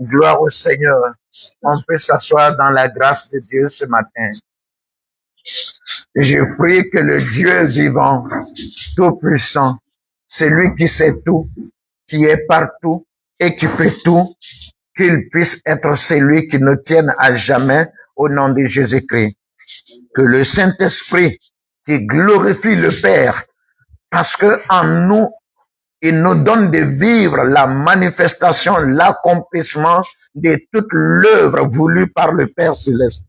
Gloire au Seigneur. On peut s'asseoir dans la grâce de Dieu ce matin. Je prie que le Dieu vivant, tout-puissant, celui qui sait tout, qui est partout et qui peut tout, qu'il puisse être celui qui nous tienne à jamais au nom de Jésus-Christ. Que le Saint-Esprit qui glorifie le Père, parce que en nous, il nous donne de vivre la manifestation, l'accomplissement de toute l'œuvre voulue par le Père Céleste.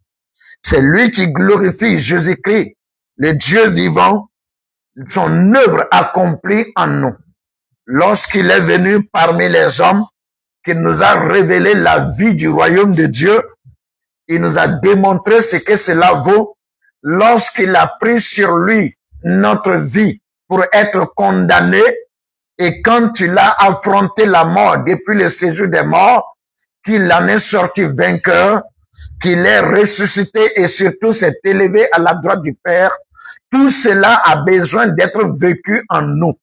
C'est lui qui glorifie Jésus-Christ, le Dieu vivant, son œuvre accomplie en nous. Lorsqu'il est venu parmi les hommes, qu'il nous a révélé la vie du royaume de Dieu, il nous a démontré ce que cela vaut lorsqu'il a pris sur lui notre vie pour être condamné. Et quand il a affronté la mort depuis le séjour des morts, qu'il en est sorti vainqueur, qu'il est ressuscité et surtout s'est élevé à la droite du Père, tout cela a besoin d'être vécu en nous.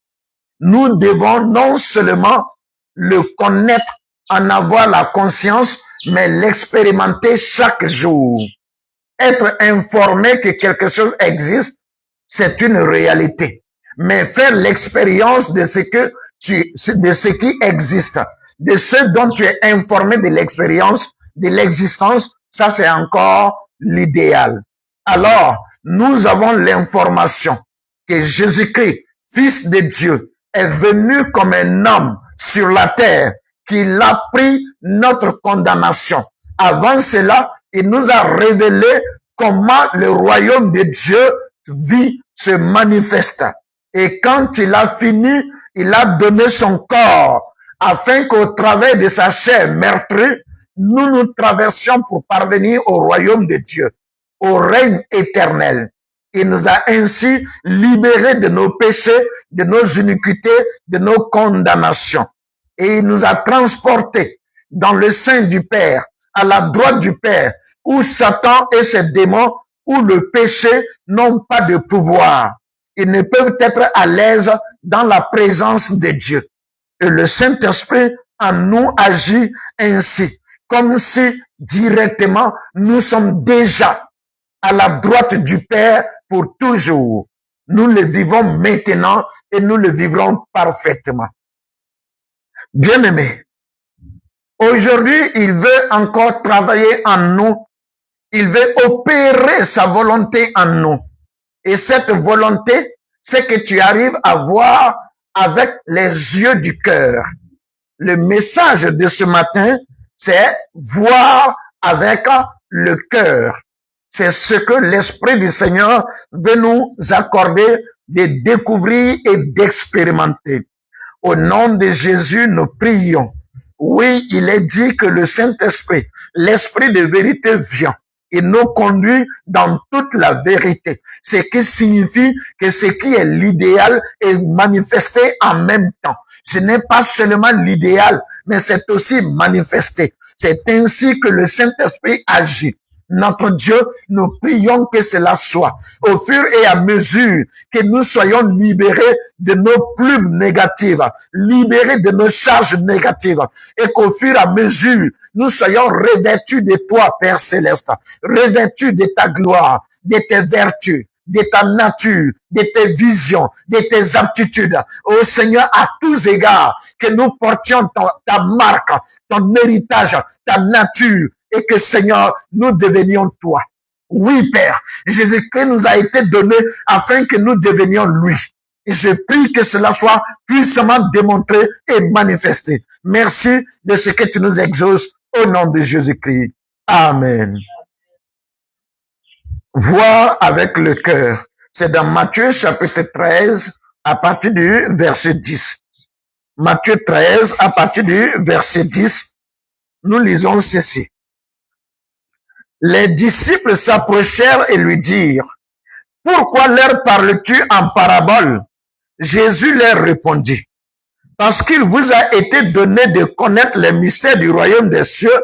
Nous devons non seulement le connaître, en avoir la conscience, mais l'expérimenter chaque jour. Être informé que quelque chose existe, c'est une réalité. Mais faire l'expérience de ce qui existe, de ce dont tu es informé de l'expérience, de l'existence, ça c'est encore l'idéal. Alors, nous avons l'information que Jésus-Christ, Fils de Dieu, est venu comme un homme sur la terre, qu'il a pris notre condamnation. Avant cela, il nous a révélé comment le royaume de Dieu vit, se manifeste. Et quand il a fini, il a donné son corps afin qu'au travers de sa chair meurtrie, nous nous traversions pour parvenir au royaume de Dieu, au règne éternel. Il nous a ainsi libérés de nos péchés, de nos iniquités, de nos condamnations. Et il nous a transportés dans le sein du Père, à la droite du Père, où Satan et ses démons, où le péché n'ont pas de pouvoir. Ils ne peuvent être à l'aise dans la présence de Dieu. Et le Saint-Esprit en nous agit ainsi, comme si directement nous sommes déjà à la droite du Père pour toujours. Nous le vivons maintenant et nous le vivrons parfaitement. Bien-aimés, aujourd'hui, il veut encore travailler en nous. Il veut opérer sa volonté en nous. Et cette volonté, c'est que tu arrives à voir avec les yeux du cœur. Le message de ce matin, c'est voir avec le cœur. C'est ce que l'Esprit du Seigneur veut nous accorder de découvrir et d'expérimenter. Au nom de Jésus, nous prions. Oui, il est dit que le Saint-Esprit, l'Esprit de vérité vient. Il nous conduit dans toute la vérité. Ce qui signifie que ce qui est l'idéal est manifesté en même temps. Ce n'est pas seulement l'idéal, mais c'est aussi manifesté. C'est ainsi que le Saint-Esprit agit. Notre Dieu, nous prions que cela soit. Au fur et à mesure que nous soyons libérés de nos plumes négatives, libérés de nos charges négatives, et qu'au fur et à mesure, nous soyons revêtus de toi, Père Céleste, revêtus de ta gloire, de tes vertus, de ta nature, de tes visions, de tes aptitudes. Ô Seigneur, à tous égards, que nous portions ta marque, ton héritage, ta nature, et que, Seigneur, nous devenions toi. Oui, Père, Jésus-Christ nous a été donné afin que nous devenions lui. Et je prie que cela soit puissamment démontré et manifesté. Merci de ce que tu nous exauces au nom de Jésus-Christ. Amen. Voir avec le cœur. C'est dans Matthieu chapitre 13 à partir du verset 10. Matthieu 13 à partir du verset 10, nous lisons ceci. Les disciples s'approchèrent et lui dirent, « Pourquoi leur parles-tu en parabole ?» Jésus leur répondit, « Parce qu'il vous a été donné de connaître les mystères du royaume des cieux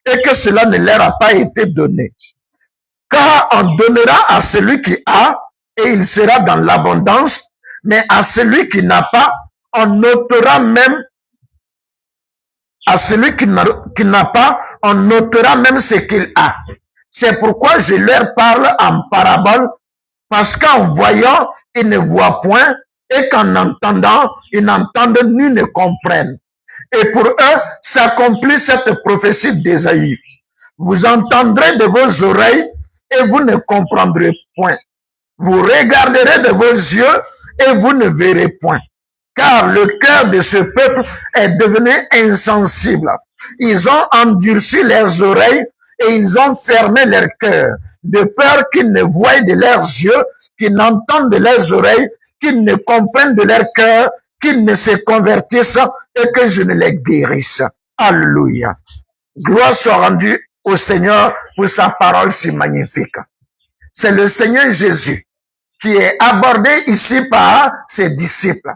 et que cela ne leur a pas été donné. Car on donnera à celui qui a et il sera dans l'abondance, mais à celui qui n'a pas, on ôtera même À celui qui n'a pas, on ôtera même ce qu'il a. C'est pourquoi je leur parle en parabole, parce qu'en voyant, ils ne voient point, et qu'en entendant, ils n'entendent ni ne comprennent. Et pour eux, s'accomplit cette prophétie d'Ésaïe. Vous entendrez de vos oreilles, et vous ne comprendrez point. Vous regarderez de vos yeux, et vous ne verrez point. Car le cœur de ce peuple est devenu insensible. Ils ont endurci leurs oreilles et ils ont fermé leur cœur, de peur qu'ils ne voient de leurs yeux, qu'ils n'entendent de leurs oreilles, qu'ils ne comprennent de leur cœur, qu'ils ne se convertissent et que je ne les guérisse. Alléluia. Gloire soit rendue au Seigneur pour sa parole si magnifique. C'est le Seigneur Jésus qui est abordé ici par ses disciples.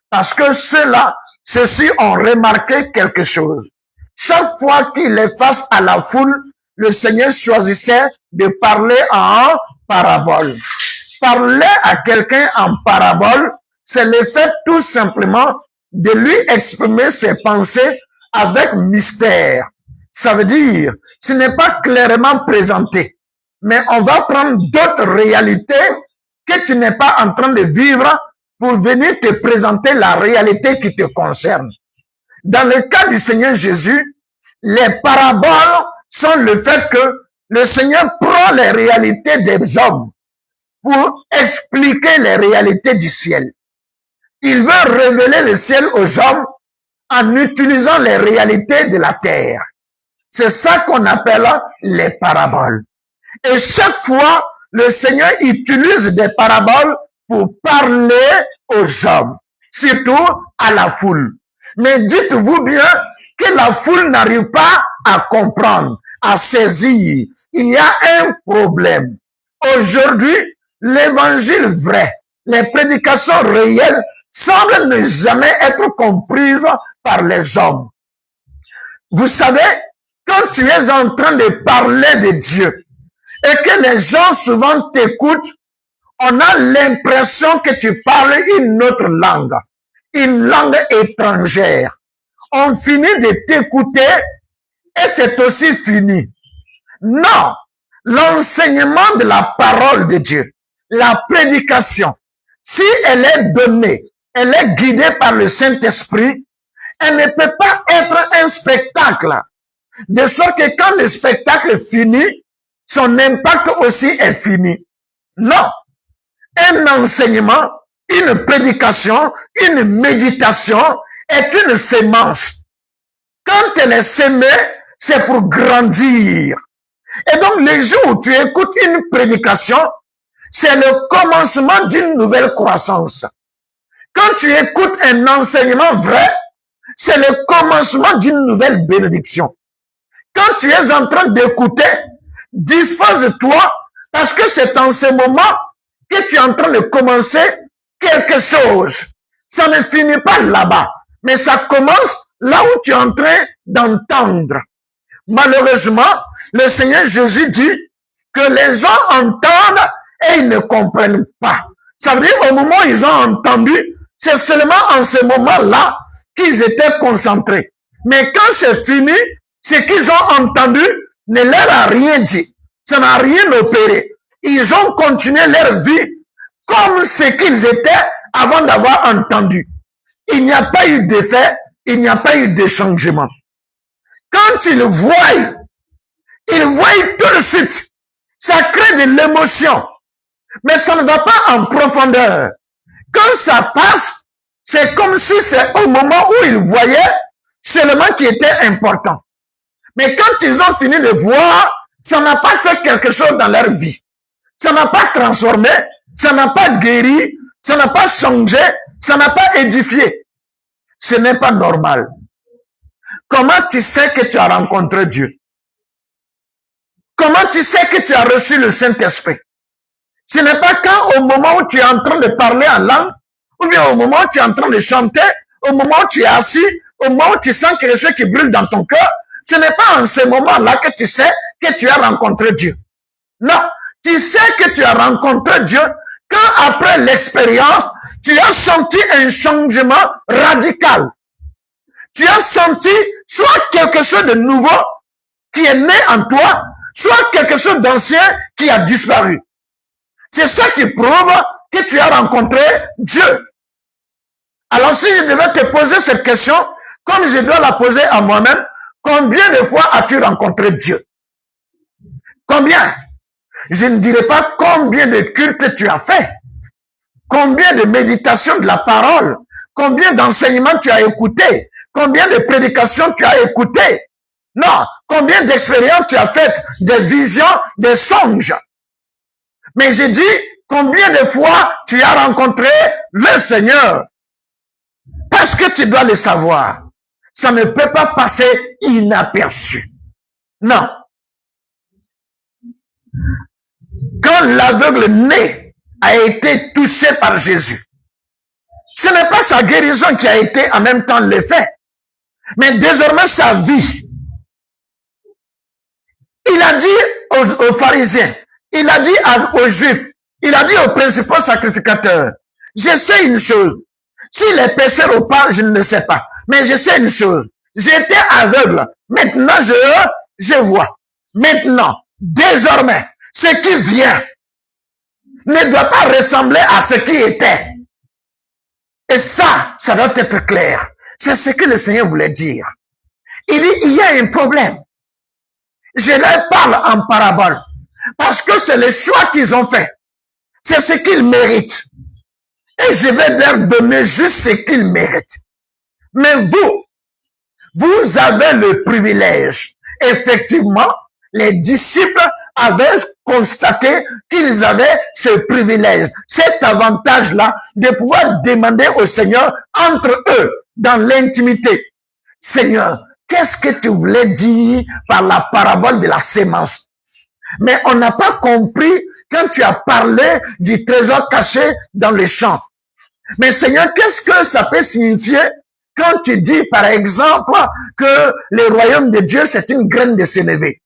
Parce que ceux-ci ont remarqué quelque chose. Chaque fois qu'il est face à la foule, le Seigneur choisissait de parler en parabole. Parler à quelqu'un en parabole, c'est le fait tout simplement de lui exprimer ses pensées avec mystère. Ça veut dire, ce n'est pas clairement présenté, mais on va prendre d'autres réalités que tu n'es pas en train de vivre pour venir te présenter la réalité qui te concerne. Dans le cas du Seigneur Jésus, les paraboles sont le fait que le Seigneur prend les réalités des hommes pour expliquer les réalités du ciel. Il veut révéler le ciel aux hommes en utilisant les réalités de la terre. C'est ça qu'on appelle les paraboles. Et chaque fois, le Seigneur utilise des paraboles pour parler aux hommes, surtout à la foule. Mais dites-vous bien que la foule n'arrive pas à comprendre, à saisir. Il y a un problème. Aujourd'hui, l'évangile vrai, les prédications réelles semblent ne jamais être comprises par les hommes. Vous savez, quand tu es en train de parler de Dieu et que les gens souvent t'écoutent, on a l'impression que tu parles une autre langue étrangère. On finit de t'écouter et c'est aussi fini. Non, l'enseignement de la parole de Dieu, la prédication, si elle est donnée, elle est guidée par le Saint-Esprit, elle ne peut pas être un spectacle. De sorte que quand le spectacle finit, son impact aussi est fini. Non. Un enseignement, une prédication, une méditation est une sémence. Quand elle est sémée, c'est pour grandir. Et donc, les jours où tu écoutes une prédication, c'est le commencement d'une nouvelle croissance. Quand tu écoutes un enseignement vrai, c'est le commencement d'une nouvelle bénédiction. Quand tu es en train d'écouter, dispose-toi parce que c'est en ce moment que tu es en train de commencer quelque chose. Ça ne finit pas là-bas, mais ça commence là où tu es en train d'entendre. Malheureusement, le Seigneur Jésus dit que les gens entendent et ils ne comprennent pas. Ça veut dire au moment où ils ont entendu, c'est seulement en ce moment-là qu'ils étaient concentrés. Mais quand c'est fini, ce qu'ils ont entendu ne leur a rien dit. Ça n'a rien opéré. Ils ont continué leur vie comme ce qu'ils étaient avant d'avoir entendu. Il n'y a pas eu d'effet, il n'y a pas eu de changement. Quand ils voient tout de suite. Ça crée de l'émotion. Mais ça ne va pas en profondeur. Quand ça passe, c'est comme si c'est au moment où ils voyaient seulement qui était important. Mais quand ils ont fini de voir, ça n'a pas fait quelque chose dans leur vie. Ça n'a pas transformé, ça n'a pas guéri, ça n'a pas changé, ça n'a pas édifié. Ce n'est pas normal. Comment tu sais que tu as rencontré Dieu? Comment tu sais que tu as reçu le Saint-Esprit? Ce n'est pas quand au moment où tu es en train de parler en langue, ou bien au moment où tu es en train de chanter, au moment où tu es assis, au moment où tu sens quelque chose qui brûle dans ton cœur, ce n'est pas en ce moment-là que tu sais que tu as rencontré Dieu. Non, tu sais que tu as rencontré Dieu quand après l'expérience, tu as senti un changement radical. tu as senti soit quelque chose de nouveau qui est né en toi, soit quelque chose d'ancien qui a disparu. C'est ça qui prouve que tu as rencontré Dieu. Alors si je devais te poser cette question, comme je dois la poser à moi-même, combien de fois as-tu rencontré Dieu? Combien? Je ne dirais pas combien de cultes tu as fait, combien de méditations de la parole, combien d'enseignements tu as écouté, combien de prédications tu as écouté. Non, combien d'expériences tu as faites, des visions, des songes. Mais j'ai dit, combien de fois tu as rencontré le Seigneur? Parce que tu dois le savoir. Ça ne peut pas passer inaperçu. Non. Quand l'aveugle né a été touché par Jésus, ce n'est pas sa guérison qui a été en même temps l'effet, mais désormais sa vie. Il a dit aux pharisiens, il a dit aux juifs, il a dit aux principaux sacrificateurs, je sais une chose, si les pécheurs ou pas, je ne le sais pas, mais je sais une chose, j'étais aveugle, maintenant je vois. Maintenant, désormais, ce qui vient ne doit pas ressembler à ce qui était. Et ça doit être clair. C'est ce que le Seigneur voulait dire. Il dit, il y a un problème. Je leur parle en parabole. Parce que c'est le choix qu'ils ont fait. C'est ce qu'ils méritent. Et je vais leur donner juste ce qu'ils méritent. Mais vous avez le privilège. Effectivement, les disciples avaient constaté qu'ils avaient ce privilège, cet avantage-là de pouvoir demander au Seigneur entre eux, dans l'intimité. Seigneur, qu'est-ce que tu voulais dire par la parabole de la sémence? Mais on n'a pas compris quand tu as parlé du trésor caché dans les champs. Mais Seigneur, qu'est-ce que ça peut signifier quand tu dis, par exemple, que le royaume de Dieu, c'est une graine de sénévé?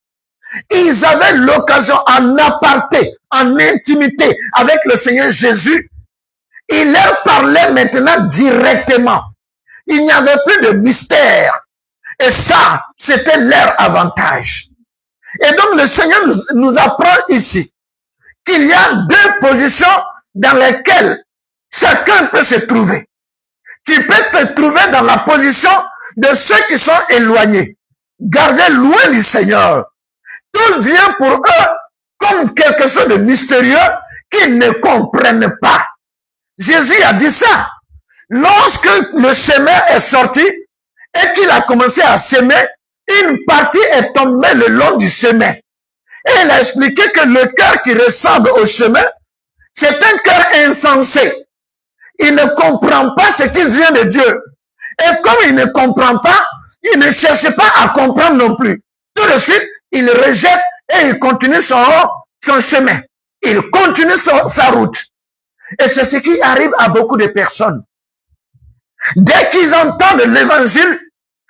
Ils avaient l'occasion en aparté, en intimité avec le Seigneur Jésus. Il leur parlait maintenant directement. Il n'y avait plus de mystère. Et ça, c'était leur avantage. Et donc le Seigneur nous apprend ici qu'il y a deux positions dans lesquelles chacun peut se trouver. Tu peux te trouver dans la position de ceux qui sont éloignés. Gardez loin du Seigneur. Tout vient pour eux comme quelque chose de mystérieux qu'ils ne comprennent pas. Jésus a dit ça. Lorsque le semeur est sorti et qu'il a commencé à semer, une partie est tombée le long du chemin. Et il a expliqué que le cœur qui ressemble au chemin, c'est un cœur insensé. Il ne comprend pas ce qui vient de Dieu. Et comme il ne comprend pas, il ne cherche pas à comprendre non plus. Tout de suite, il rejette et il continue son chemin. Il continue sa route. Et c'est ce qui arrive à beaucoup de personnes. Dès qu'ils entendent l'évangile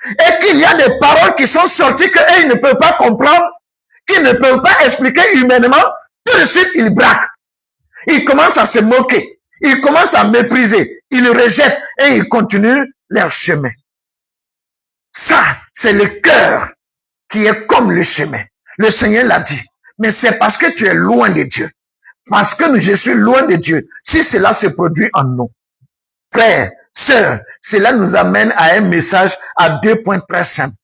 et qu'il y a des paroles qui sont sorties qu'eux, ils ne peuvent pas comprendre, qu'ils ne peuvent pas expliquer humainement, tout de suite, ils braquent. Ils commencent à se moquer. Ils commencent à mépriser. Ils rejettent et ils continuent leur chemin. Ça, c'est le cœur qui est comme le chemin. Le Seigneur l'a dit. Mais c'est parce que tu es loin de Dieu. Parce que je suis loin de Dieu. Si cela se produit en nous. Frères, sœurs, cela nous amène à un message à 2 points très simples.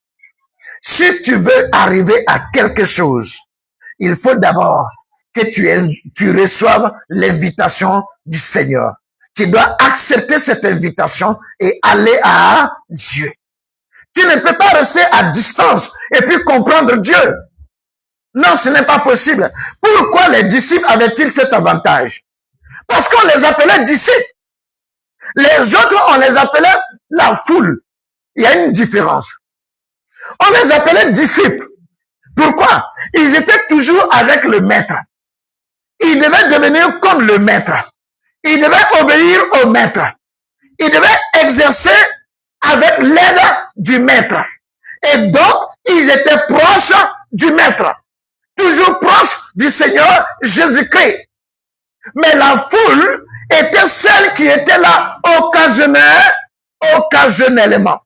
Si tu veux arriver à quelque chose, il faut d'abord que tu reçoives l'invitation du Seigneur. Tu dois accepter cette invitation et aller à Dieu. Tu ne peux pas rester à distance et puis comprendre Dieu. Non, ce n'est pas possible. Pourquoi les disciples avaient-ils cet avantage? Parce qu'on les appelait disciples. Les autres, on les appelait la foule. Il y a une différence. On les appelait disciples. Pourquoi? Ils étaient toujours avec le maître. Ils devaient devenir comme le maître. Ils devaient obéir au maître. Ils devaient exercer avec l'aide du maître. Et donc, ils étaient proches du maître. Toujours proches du Seigneur Jésus-Christ. Mais la foule était celle qui était là occasionnellement.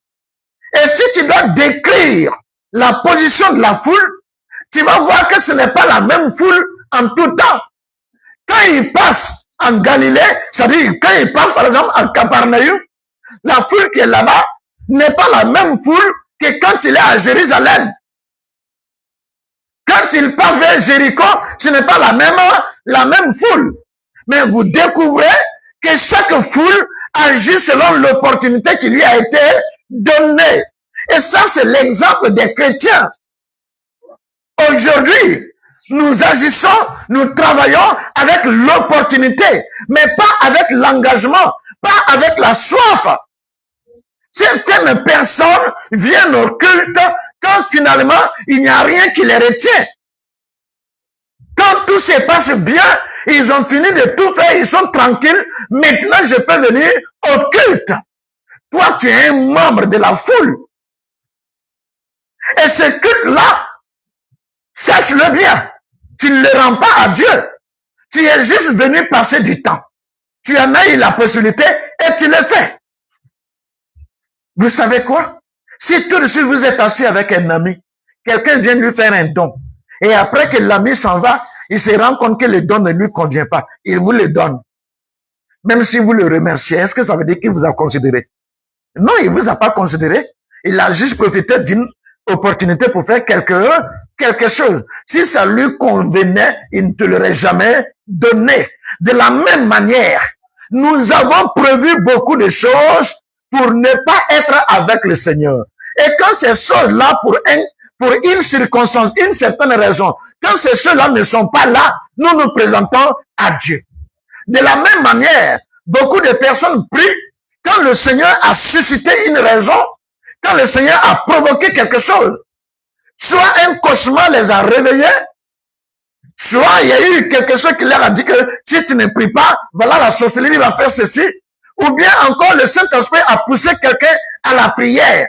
Et si tu dois décrire la position de la foule, tu vas voir que ce n'est pas la même foule en tout temps. Quand il passe en Galilée, c'est-à-dire quand il passe par exemple en Capernaum, la foule qui est là-bas n'est pas la même foule que quand il est à Jérusalem. Quand il passe vers Jéricho, ce n'est pas la même foule. Mais vous découvrez que chaque foule agit selon l'opportunité qui lui a été donnée. Et ça, c'est l'exemple des chrétiens. Aujourd'hui, nous agissons, nous travaillons avec l'opportunité, mais pas avec l'engagement, pas avec la soif. Certaines personnes viennent au culte quand finalement il n'y a rien qui les retient. Quand tout se passe bien, ils ont fini de tout faire, ils sont tranquilles. Maintenant, je peux venir au culte. Toi, tu es un membre de la foule. Et ce culte-là, sache-le bien, tu ne le rends pas à Dieu. Tu es juste venu passer du temps. Tu en as eu la possibilité et tu le fais. Vous savez quoi? Si tout de suite vous êtes assis avec un ami, quelqu'un vient lui faire un don, et après que l'ami s'en va, il se rend compte que le don ne lui convient pas. Il vous le donne. Même si vous le remerciez, est-ce que ça veut dire qu'il vous a considéré? Non, il vous a pas considéré. Il a juste profité d'une opportunité pour faire quelque chose. Si ça lui convenait, il ne te l'aurait jamais donné. De la même manière, nous avons prévu beaucoup de choses pour ne pas être avec le Seigneur. Et quand ces choses-là, pour une circonstance, une certaine raison, quand ces choses-là ne sont pas là, nous nous présentons à Dieu. De la même manière, beaucoup de personnes prient quand le Seigneur a suscité une raison, quand le Seigneur a provoqué quelque chose. Soit un cauchemar les a réveillés, soit il y a eu quelque chose qui leur a dit que si tu ne pries pas, voilà la sorcellerie va faire ceci. Ou bien encore le Saint-Esprit a poussé quelqu'un à la prière.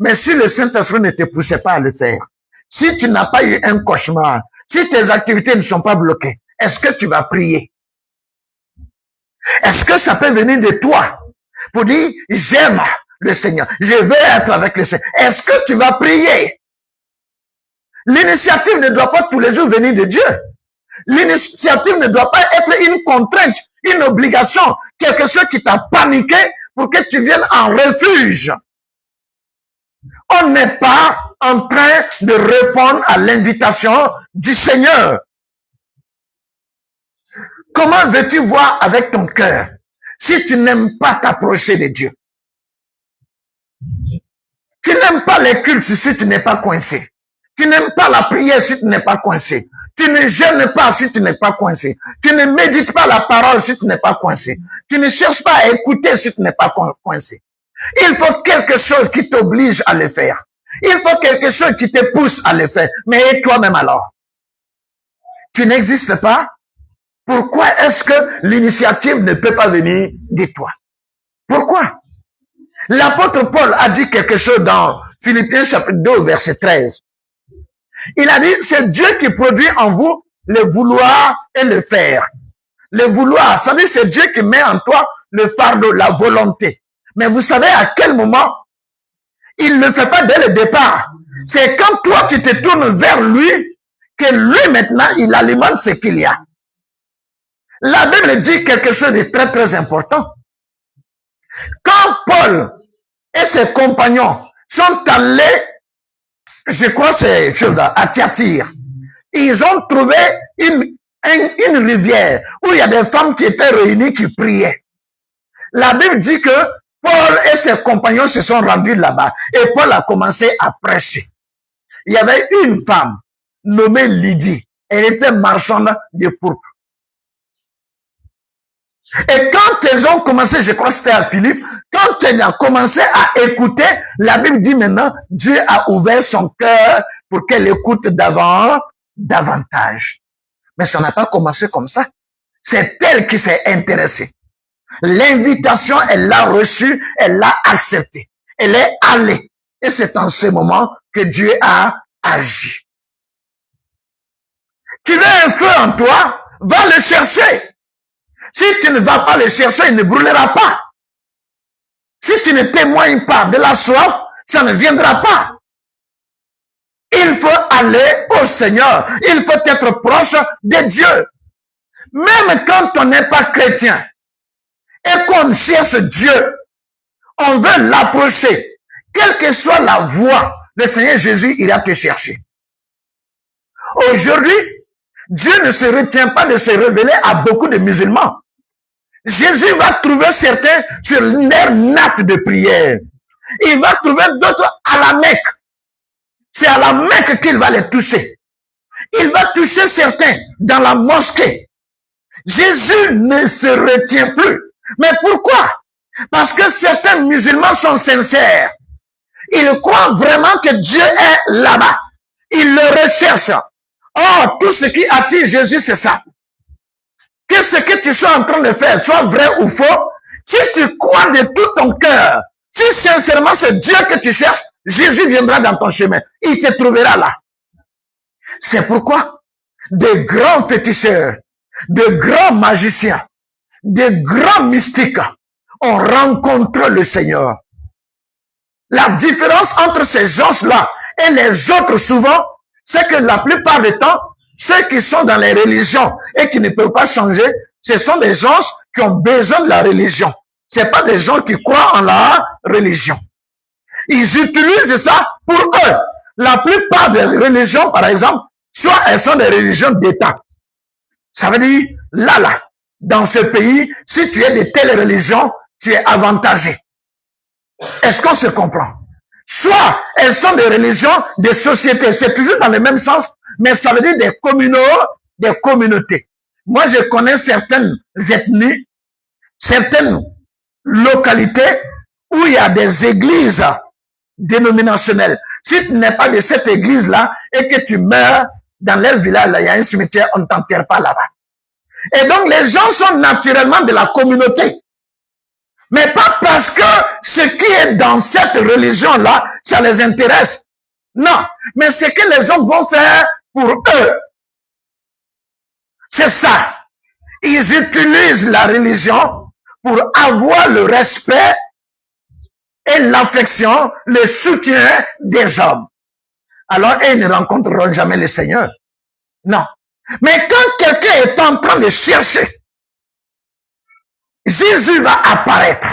Mais si le Saint-Esprit ne te poussait pas à le faire, si tu n'as pas eu un cauchemar, si tes activités ne sont pas bloquées, est-ce que tu vas prier? Est-ce que ça peut venir de toi pour dire, j'aime le Seigneur, je veux être avec le Seigneur? Est-ce que tu vas prier? L'initiative ne doit pas tous les jours venir de Dieu. L'initiative ne doit pas être une contrainte, une obligation, quelque chose qui t'a paniqué pour que tu viennes en refuge. On n'est pas en train de répondre à l'invitation du Seigneur. Comment veux-tu voir avec ton cœur si tu n'aimes pas t'approcher de Dieu? Tu n'aimes pas les cultes si tu n'es pas coincé. Tu n'aimes pas la prière si tu n'es pas coincé. Tu ne jeûnes pas si tu n'es pas coincé. Tu ne médites pas la parole si tu n'es pas coincé. Tu ne cherches pas à écouter si tu n'es pas coincé. Il faut quelque chose qui t'oblige à le faire. Il faut quelque chose qui te pousse à le faire. Mais toi-même alors? Tu n'existes pas? Pourquoi est-ce que l'initiative ne peut pas venir de toi? Pourquoi? L'apôtre Paul a dit quelque chose dans Philippiens chapitre 2, verset 13. Il a dit, c'est Dieu qui produit en vous le vouloir et le faire. Le vouloir, ça veut dire c'est Dieu qui met en toi le fardeau, la volonté. Mais vous savez à quel moment? Il ne le fait pas dès le départ. C'est quand toi tu te tournes vers lui que lui maintenant il alimente ce qu'il y a. La Bible dit quelque chose de très très important. Quand Paul et ses compagnons sont allés, je crois c'est à Thyatire, ils ont trouvé une rivière où il y a des femmes qui étaient réunies qui priaient. La Bible dit que Paul et ses compagnons se sont rendus là-bas et Paul a commencé à prêcher. Il y avait une femme nommée Lydie. Elle était marchande de pourpre. Et quand elles ont commencé, je crois que c'était à Philippe, quand elle a commencé à écouter, la Bible dit maintenant, Dieu a ouvert son cœur pour qu'elle écoute davantage. Mais ça n'a pas commencé comme ça. C'est elle qui s'est intéressée. L'invitation, elle l'a reçue, elle l'a acceptée. Elle est allée. Et c'est en ce moment que Dieu a agi. Tu veux un feu en toi? Va le chercher. Si tu ne vas pas le chercher, il ne brûlera pas. Si tu ne témoignes pas de la soif, ça ne viendra pas. Il faut aller au Seigneur. Il faut être proche de Dieu. Même quand on n'est pas chrétien et qu'on cherche Dieu, on veut l'approcher. Quelle que soit la voie, le Seigneur Jésus ira te chercher. Aujourd'hui, Dieu ne se retient pas de se révéler à beaucoup de musulmans. Jésus va trouver certains sur leur natte de prière. Il va trouver d'autres à la Mecque. C'est à la Mecque qu'il va les toucher. Il va toucher certains dans la mosquée. Jésus ne se retient plus. Mais pourquoi? Parce que certains musulmans sont sincères. Ils croient vraiment que Dieu est là-bas. Ils le recherchent. Oh, tout ce qui attire Jésus, c'est ça. Que ce que tu sois en train de faire soit vrai ou faux, si tu crois de tout ton cœur, si sincèrement c'est Dieu que tu cherches, Jésus viendra dans ton chemin. Il te trouvera là. C'est pourquoi de grands féticheurs, de grands magiciens, de grands mystiques ont rencontré le Seigneur. La différence entre ces gens-là et les autres souvent, c'est que la plupart du temps, ceux qui sont dans les religions et qui ne peuvent pas changer, ce sont des gens qui ont besoin de la religion. C'est pas des gens qui croient en la religion. Ils utilisent ça pour eux. La plupart des religions, par exemple, soit elles sont des religions d'État. Ça veut dire, là, dans ce pays, si tu es de telle religion, tu es avantagé. Est-ce qu'on se comprend? Soit elles sont des religions, des sociétés. C'est toujours dans le même sens, mais ça veut dire des communautés. Moi, je connais certaines ethnies, certaines localités où il y a des églises dénominationnelles. Si tu n'es pas de cette église-là et que tu meurs dans leur village, là, il y a un cimetière, on ne t'enterre pas là-bas. Et donc, les gens sont naturellement de la communauté. Mais pas parce que ce qui est dans cette religion-là, ça les intéresse. Non, mais ce que les hommes vont faire pour eux, c'est ça. Ils utilisent la religion pour avoir le respect et l'affection, le soutien des hommes. Alors, ils ne rencontreront jamais le Seigneur. Non. Mais quand quelqu'un est en train de chercher, Jésus va apparaître.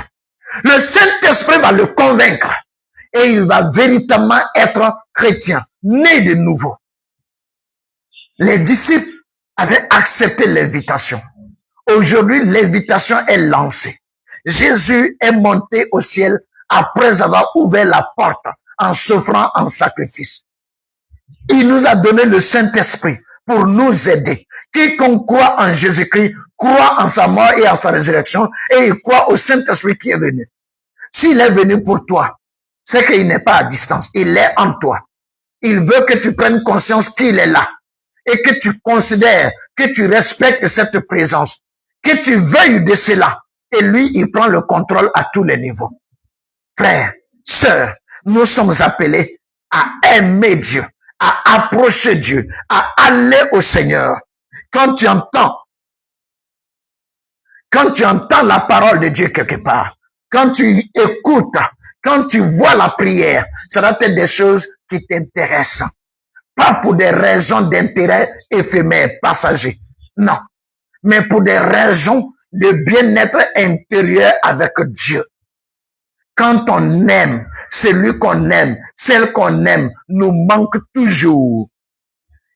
Le Saint-Esprit va le convaincre. Et il va véritablement être chrétien, né de nouveau. Les disciples avaient accepté l'invitation. Aujourd'hui, l'invitation est lancée. Jésus est monté au ciel après avoir ouvert la porte en s'offrant en sacrifice. Il nous a donné le Saint-Esprit pour nous aider. Quiconque croit en Jésus-Christ, croit en sa mort et en sa résurrection, et il croit au Saint-Esprit qui est venu. S'il est venu pour toi, c'est qu'il n'est pas à distance. Il est en toi. Il veut que tu prennes conscience qu'il est là. Et que tu considères, que tu respectes cette présence. Que tu veuilles de cela. Et lui, il prend le contrôle à tous les niveaux. Frères, sœurs, nous sommes appelés à aimer Dieu, à approcher Dieu, à aller au Seigneur. Quand tu entends la parole de Dieu quelque part, quand tu écoutes, quand tu vois la prière, ça doit être des choses qui t'intéressent. Pas pour des raisons d'intérêt éphémère, passager. Non. Mais pour des raisons de bien-être intérieur avec Dieu. Quand on aime, celui qu'on aime, celle qu'on aime, nous manque toujours.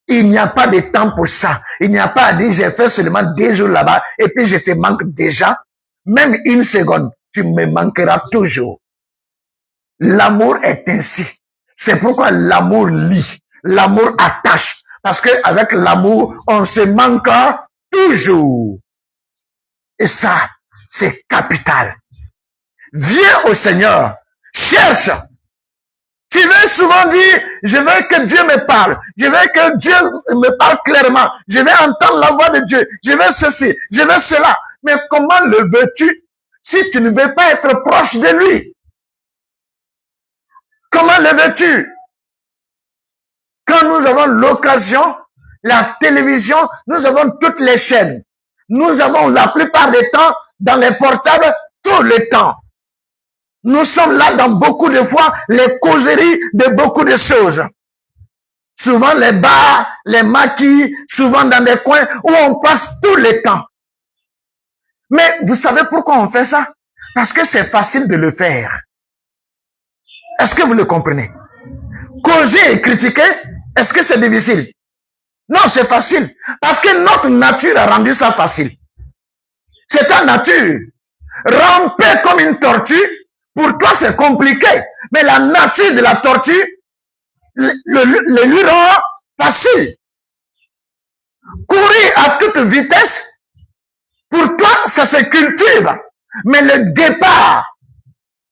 Il n'y a pas de temps pour ça. Il n'y a pas à dire, j'ai fait seulement 2 jours là-bas et puis je te manque déjà. Même 1 seconde, tu me manqueras toujours. L'amour est ainsi. C'est pourquoi l'amour lie, l'amour attache. Parce que avec l'amour, on se manque toujours. Et ça, c'est capital. Viens au Seigneur, cherche. Tu veux souvent dire, je veux que Dieu me parle, je veux que Dieu me parle clairement, je veux entendre la voix de Dieu, je veux ceci, je veux cela. Mais comment le veux-tu si tu ne veux pas être proche de lui? Comment le veux-tu? Quand nous avons l'occasion, la télévision, nous avons toutes les chaînes. Nous avons la plupart des temps, dans les portables, tout le temps. Nous sommes là dans beaucoup de fois les causeries de beaucoup de choses. Souvent les bars, les maquis, souvent dans des coins où on passe tout le temps. Mais vous savez pourquoi on fait ça? Parce que c'est facile de le faire. Est-ce que vous le comprenez? Causer et critiquer, est-ce que c'est difficile? Non, c'est facile. Parce que notre nature a rendu ça facile. C'est ta nature. Ramper comme une tortue, pour toi c'est compliqué. Mais la nature de la tortue le lui rend facile. Courir à toute vitesse, pour toi ça se cultive. Mais le départ,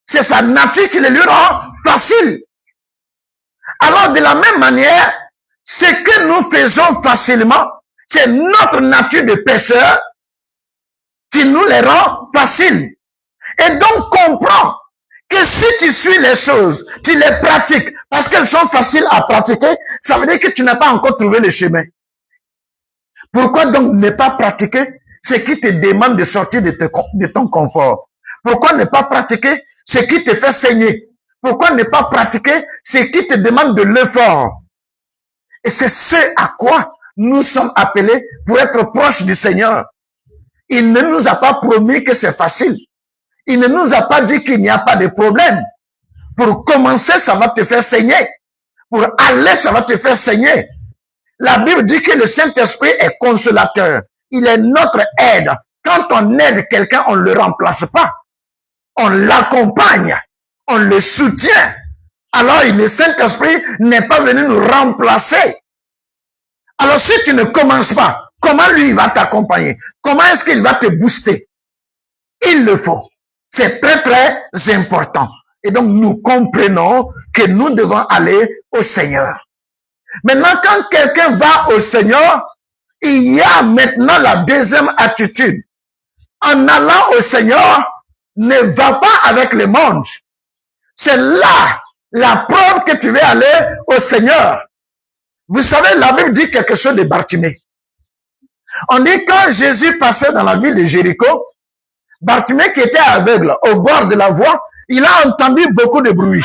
c'est sa nature qui le lui rend facile. Alors de la même manière, ce que nous faisons facilement, c'est notre nature de pécheur qui nous les rend faciles. Et donc comprends que si tu suis les choses, tu les pratiques, parce qu'elles sont faciles à pratiquer, ça veut dire que tu n'as pas encore trouvé le chemin. Pourquoi donc ne pas pratiquer ce qui te demande de sortir de ton confort? Pourquoi ne pas pratiquer ce qui te fait saigner? Pourquoi ne pas pratiquer ce qui te demande de l'effort? Et c'est ce à quoi nous sommes appelés pour être proches du Seigneur. Il ne nous a pas promis que c'est facile. Il ne nous a pas dit qu'il n'y a pas de problème. Pour commencer, ça va te faire saigner. Pour aller, ça va te faire saigner. La Bible dit que le Saint-Esprit est consolateur. Il est notre aide. Quand on aide quelqu'un, on ne le remplace pas. On l'accompagne. On le soutient. Alors, le Saint-Esprit n'est pas venu nous remplacer. Alors, si tu ne commences pas, comment lui va t'accompagner? Comment est-ce qu'il va te booster? Il le faut. C'est très, très important. Et donc, nous comprenons que nous devons aller au Seigneur. Maintenant, quand quelqu'un va au Seigneur, il y a maintenant la deuxième attitude. En allant au Seigneur, ne va pas avec le monde. C'est là la preuve que tu veux aller au Seigneur. Vous savez, la Bible dit quelque chose de Bartimée. On dit quand Jésus passait dans la ville de Jéricho, Bartimée qui était aveugle au bord de la voie, il a entendu beaucoup de bruit.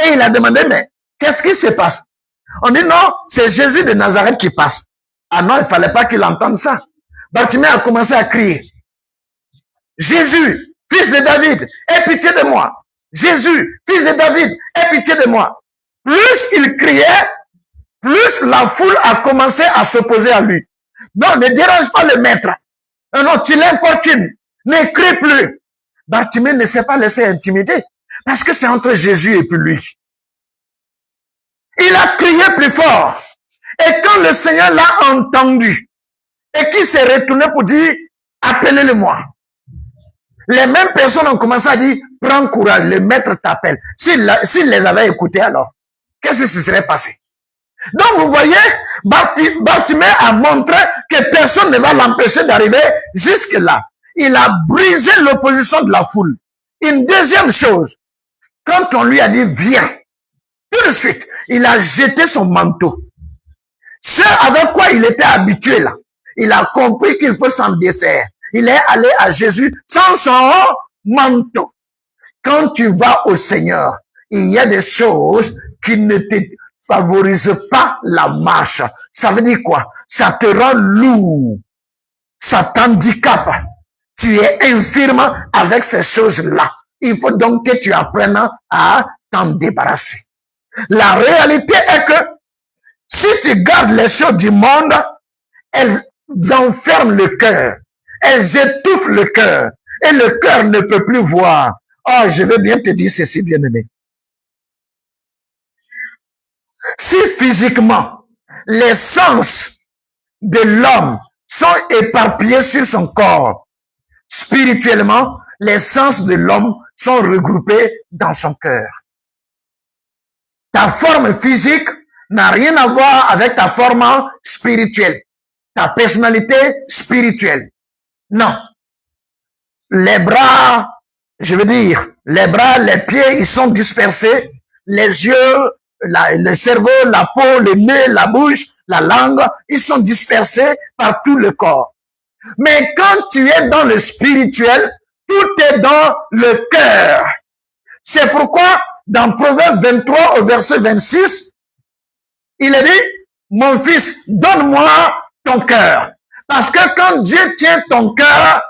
Et il a demandé, mais qu'est-ce qui se passe? On dit non, c'est Jésus de Nazareth qui passe. Ah non, il fallait pas qu'il entende ça. Bartimée a commencé à crier. Jésus, fils de David, aie pitié de moi. Jésus, fils de David, aie pitié de moi. Plus il criait, plus la foule a commencé à s'opposer à lui. Non, ne dérange pas le maître. Non, tu l'importunes. Ne crie plus. Bartimée ne s'est pas laissé intimider. Parce que c'est entre Jésus et puis lui. Il a crié plus fort. Et quand le Seigneur l'a entendu, et qu'il s'est retourné pour dire, appelez-le-moi. Les mêmes personnes ont commencé à dire, prends courage, le maître t'appelle. S'il les avait écoutés alors, qu'est-ce qui se serait passé? Donc vous voyez, Bartimée a montré que personne ne va l'empêcher d'arriver jusque là. Il a brisé l'opposition de la foule. Une deuxième chose, quand on lui a dit viens, tout de suite, il a jeté son manteau. Ce avec quoi il était habitué là, il a compris qu'il faut s'en défaire. Il est allé à Jésus sans son manteau. Quand tu vas au Seigneur, il y a des choses qui ne te favorisent pas la marche. Ça veut dire quoi? Ça te rend lourd. Ça t'handicape. Tu es infirme avec ces choses-là. Il faut donc que tu apprennes à t'en débarrasser. La réalité est que si tu gardes les choses du monde, elles enferment le cœur. Elles étouffent le cœur. Et le cœur ne peut plus voir. Oh, je veux bien te dire ceci, bien-aimé. Si physiquement, les sens de l'homme sont éparpillés sur son corps, spirituellement, les sens de l'homme sont regroupés dans son cœur. Ta forme physique n'a rien à voir avec ta forme spirituelle, ta personnalité spirituelle. Non. Les bras, je veux dire, les bras, les pieds, ils sont dispersés. Les yeux, le cerveau, la peau, le nez, la bouche, la langue, ils sont dispersés par tout le corps. Mais quand tu es dans le spirituel, tout est dans le cœur. C'est pourquoi, dans Proverbe 23 au verset 26, il est dit, mon fils, donne-moi ton cœur. Parce que quand Dieu tient ton cœur,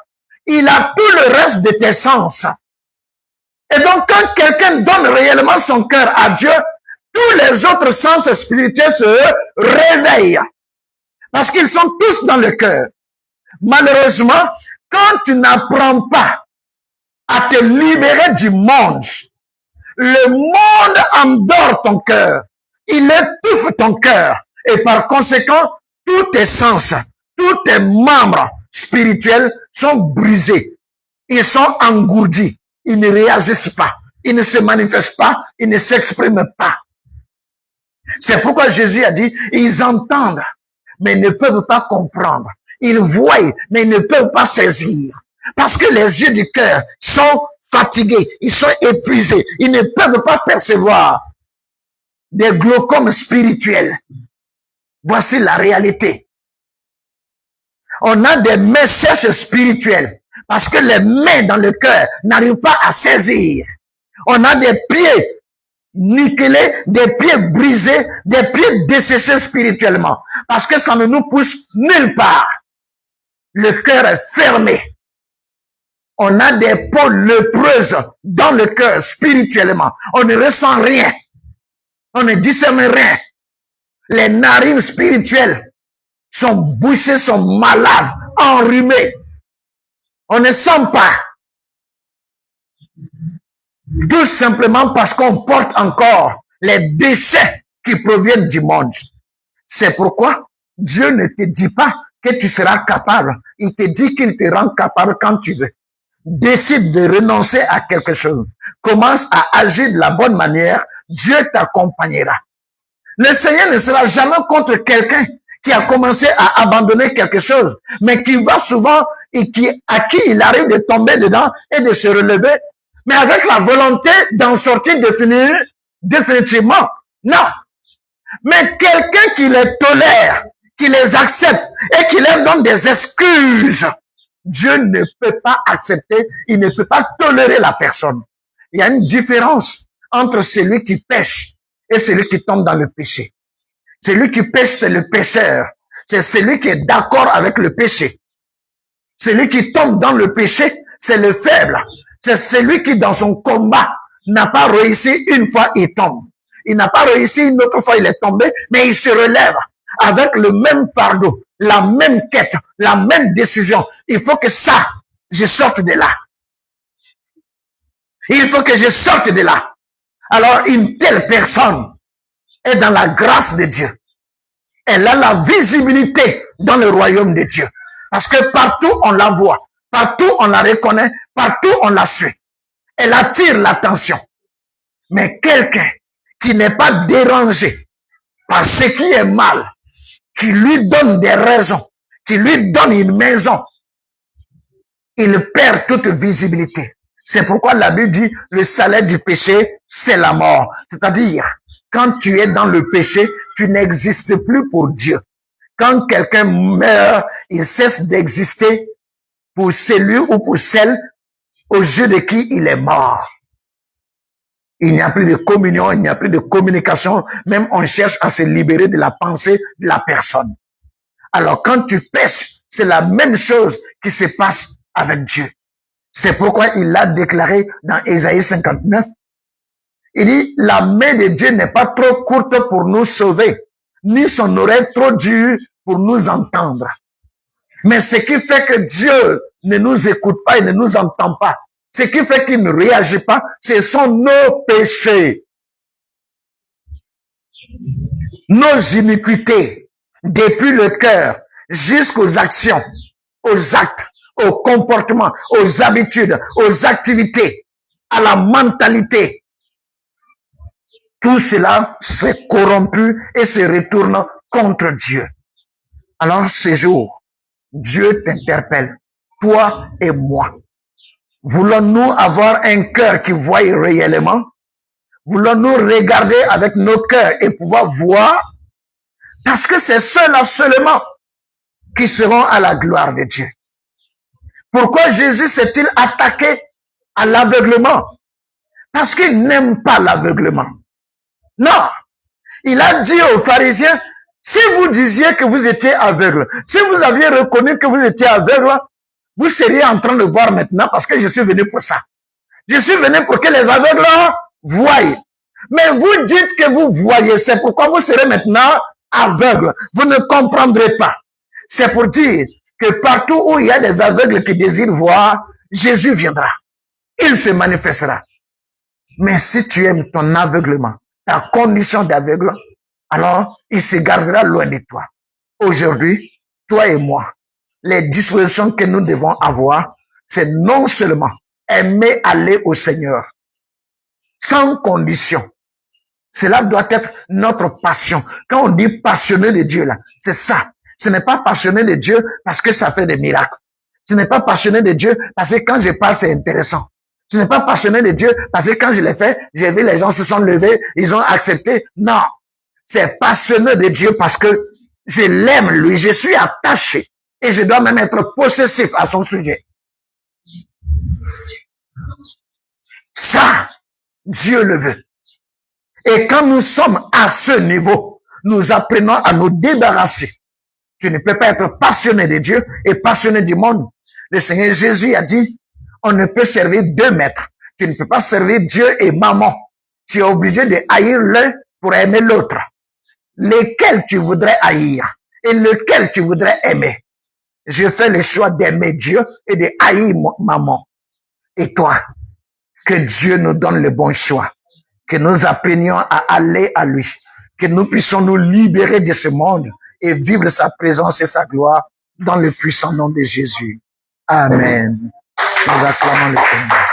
il a tout le reste de tes sens. Et donc, quand quelqu'un donne réellement son cœur à Dieu, tous les autres sens spirituels se réveillent. Parce qu'ils sont tous dans le cœur. Malheureusement, quand tu n'apprends pas à te libérer du monde, le monde endort ton cœur. Il étouffe ton cœur. Et par conséquent, tous tes sens, tous tes membres spirituels sont brisés. Ils sont engourdis. Ils ne réagissent pas. Ils ne se manifestent pas. Ils ne s'expriment pas. C'est pourquoi Jésus a dit, ils entendent, mais ne peuvent pas comprendre. Ils voient, mais ne peuvent pas saisir. Parce que les yeux du cœur sont fatigués, ils sont épuisés, ils ne peuvent pas percevoir des glaucomes spirituels. Voici la réalité. On a des mains sèches spirituelles parce que les mains dans le cœur n'arrivent pas à saisir. On a des pieds niquelés, des pieds brisés, des pieds desséchés spirituellement parce que ça ne nous pousse nulle part. Le cœur est fermé. On a des peaux lépreuses dans le cœur spirituellement. On ne ressent rien. On ne discerne rien. Les narines spirituelles sont bouchées, sont malades, enrhumées. On ne sent pas. Tout simplement parce qu'on porte encore les déchets qui proviennent du monde. C'est pourquoi Dieu ne te dit pas que tu seras capable. Il te dit qu'il te rend capable quand tu veux. Décide de renoncer à quelque chose. Commence à agir de la bonne manière. Dieu t'accompagnera. Le Seigneur ne sera jamais contre quelqu'un qui a commencé à abandonner quelque chose, mais qui va souvent et à qui il arrive de tomber dedans et de se relever, mais avec la volonté d'en sortir définitivement. Non. Mais quelqu'un qui les tolère, qui les accepte et qui leur donne des excuses, Dieu ne peut pas accepter, il ne peut pas tolérer la personne. Il y a une différence entre celui qui pêche et celui qui tombe dans le péché. Celui qui pêche, c'est le pécheur. C'est celui qui est d'accord avec le péché. Celui qui tombe dans le péché, c'est le faible. C'est celui qui, dans son combat, n'a pas réussi une fois, il tombe. Il n'a pas réussi une autre fois, il est tombé, mais il se relève avec le même fardeau, la même quête, la même décision. Il faut que ça, je sorte de là. Il faut que je sorte de là. Alors, une telle personne est dans la grâce de Dieu. Elle a la visibilité dans le royaume de Dieu. Parce que partout on la voit, partout on la reconnaît, partout on la suit. Elle attire l'attention. Mais quelqu'un qui n'est pas dérangé par ce qui est mal, qui lui donne des raisons, qui lui donne une maison, il perd toute visibilité. C'est pourquoi la Bible dit, le salaire du péché, c'est la mort. C'est-à-dire, quand tu es dans le péché, tu n'existes plus pour Dieu. Quand quelqu'un meurt, il cesse d'exister pour celui ou pour celle aux yeux de qui il est mort. Il n'y a plus de communion, il n'y a plus de communication. Même on cherche à se libérer de la pensée de la personne. Alors quand tu pêches, c'est la même chose qui se passe avec Dieu. C'est pourquoi il l'a déclaré dans Ésaïe 59. Il dit, la main de Dieu n'est pas trop courte pour nous sauver, ni son oreille trop dure pour nous entendre. Mais ce qui fait que Dieu ne nous écoute pas et ne nous entend pas, ce qui fait qu'il ne réagit pas, ce sont nos péchés, nos iniquités, depuis le cœur jusqu'aux actions, aux actes, aux comportements, aux habitudes, aux activités, à la mentalité. Tout cela s'est corrompu et se retourne contre Dieu. Alors ce jour, Dieu t'interpelle, toi et moi. Voulons-nous avoir un cœur qui voit réellement? Voulons-nous regarder avec nos cœurs et pouvoir voir? Parce que c'est ceux-là seulement qui seront à la gloire de Dieu. Pourquoi Jésus s'est-il attaqué à l'aveuglement? Parce qu'il n'aime pas l'aveuglement. Non. Il a dit aux pharisiens, si vous disiez que vous étiez aveugle, si vous aviez reconnu que vous étiez aveugle, vous seriez en train de voir maintenant parce que je suis venu pour ça. Je suis venu pour que les aveugles voient. Mais vous dites que vous voyez, c'est pourquoi vous serez maintenant aveugle. Vous ne comprendrez pas. C'est pour dire que partout où il y a des aveugles qui désirent voir, Jésus viendra. Il se manifestera. Mais si tu aimes ton aveuglement, ta condition d'aveugle, alors il se gardera loin de toi. Aujourd'hui, toi et moi, les dispositions que nous devons avoir, c'est non seulement aimer aller au Seigneur, sans condition. Cela doit être notre passion. Quand on dit passionné de Dieu, là, c'est ça. Ce n'est pas passionné de Dieu parce que ça fait des miracles. Ce n'est pas passionné de Dieu parce que quand je parle, c'est intéressant. Ce n'est pas passionné de Dieu parce que quand je l'ai fait, j'ai vu les gens se sont levés, ils ont accepté. Non. C'est passionné de Dieu parce que je l'aime, lui, je suis attaché et je dois même être possessif à son sujet. Ça, Dieu le veut. Et quand nous sommes à ce niveau, nous apprenons à nous débarrasser. Tu ne peux pas être passionné de Dieu et passionné du monde. Le Seigneur Jésus a dit, on ne peut servir deux maîtres. Tu ne peux pas servir Dieu et maman. Tu es obligé de haïr l'un pour aimer l'autre. Lesquels tu voudrais haïr et lequel tu voudrais aimer? Je fais le choix d'aimer Dieu et de haïr maman. Et toi, que Dieu nous donne le bon choix. Que nous apprenions à aller à lui, que nous puissions nous libérer de ce monde et vivre sa présence et sa gloire dans le puissant nom de Jésus. Amen. Nous acclamons le Seigneur.